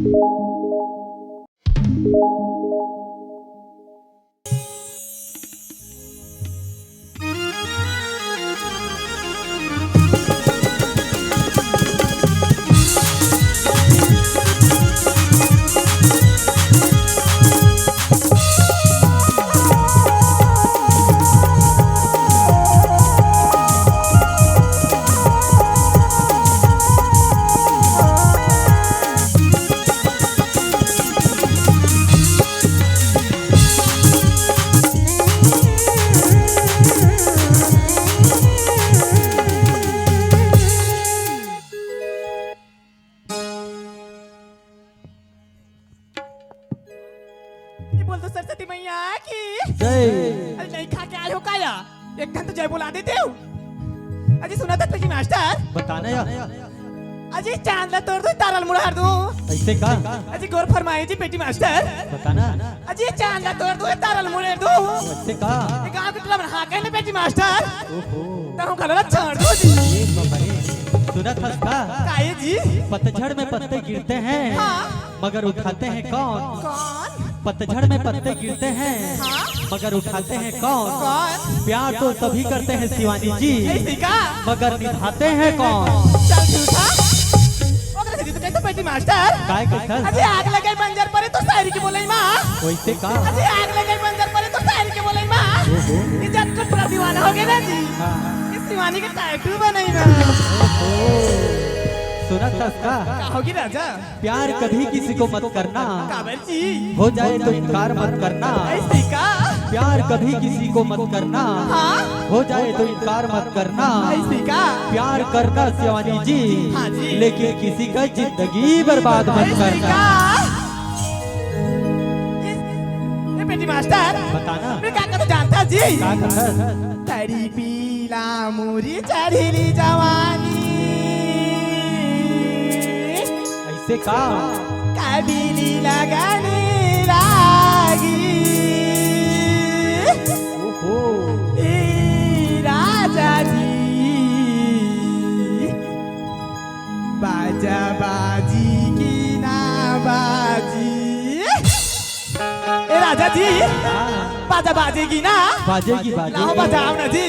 बोल दो सरस्वती मैया की जय। अरे नहीं खा के आए हो काया एक घंटा जय बुला देते हो। अजी सुना था तुझी मास्टर बताना यार। अजी चांदला तोड़ दो तारल मुड़ार दो ऐसे का अजी गौर फरमाए जी बेटी मास्टर बताना। अजी चांदला तोड़ दो तारल मुड़ार दो ऐसे का गांव के टला हाँ कहने बेटी मास्टर ओहो तो हम कलरा छोड़ दो जी। ये बाबा सुना था का काये जी पतझड़ में पत्ते गिरते हैं हाँ। मगर उठाते हैं कौन। कौन पतझड़ में पत्ते गिरते हैं हाँ। मगर उठाते हैं कौन। कौन प्यार तो सभी करते हैं शिवानी जी ऐसी का मगर निभाते हैं कौन। चल झूठा ओकरा से तो कहते बेटी मास्टर काय कहता अजी आग लगे बंजर परे तो शायरी के बोले माँ वैसे का अजी आग लगे बंजर परे तो शायरी के बोले माँ इज्जत को पूरा दीवाना हो गया ना जी इस दीवानी के टाइटू बनाई ना सुना था का क्या होगी राजा प्यार कभी किसी को मत करना काबर जी हो जाए तो इनकार मत करना। ऐसी का प्यार कभी किसी को मत करना हाँ हो जाए तो इनकार मत करना। ऐसी का प्यार करना शिवानी जी हाँ जी। लेकिन किसी का जिंदगी बर्बाद मत ऐसी करना। का ये बेटी मास्टर बताना मैं क्या कहता जानता जी का कहता तरी पीला मुरी चढ़ीली जवानी ऐसे का काबिली लगाने लागी ओहो ए राजा जी बाजा बाजी की ना बाजी ए राजा जी बाजा बाजेगी ना बाजेगी लाओ बाजेगी बजाओ ना जी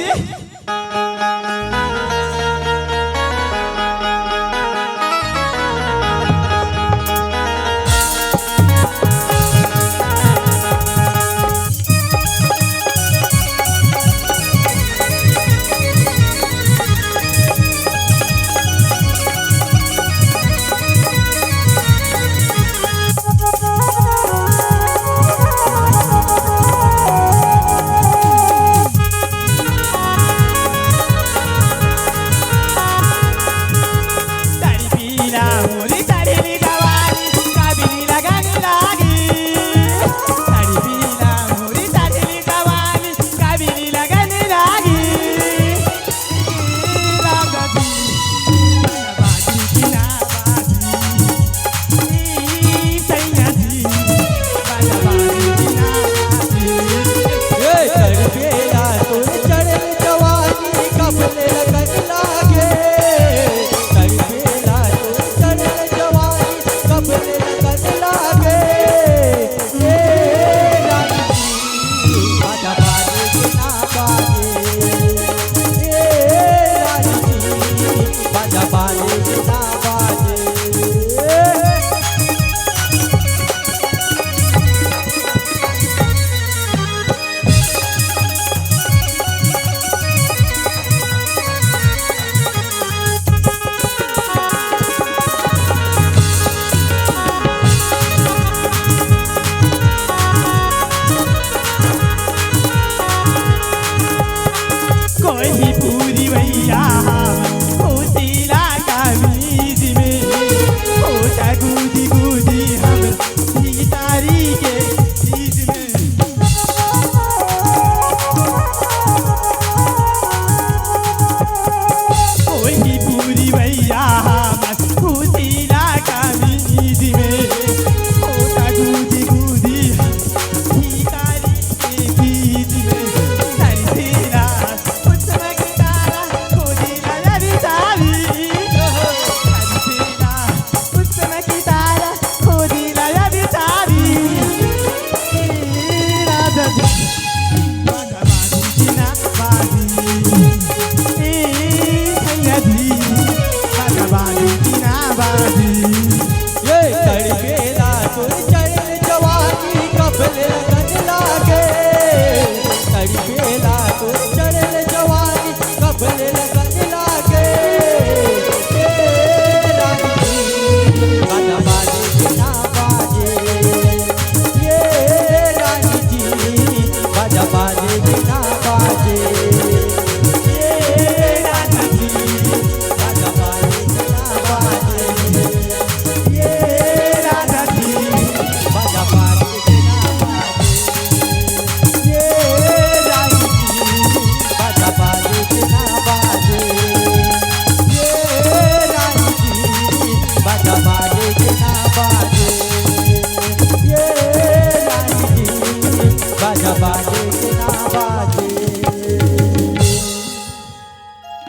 बाजा बाजे कि ना बाजे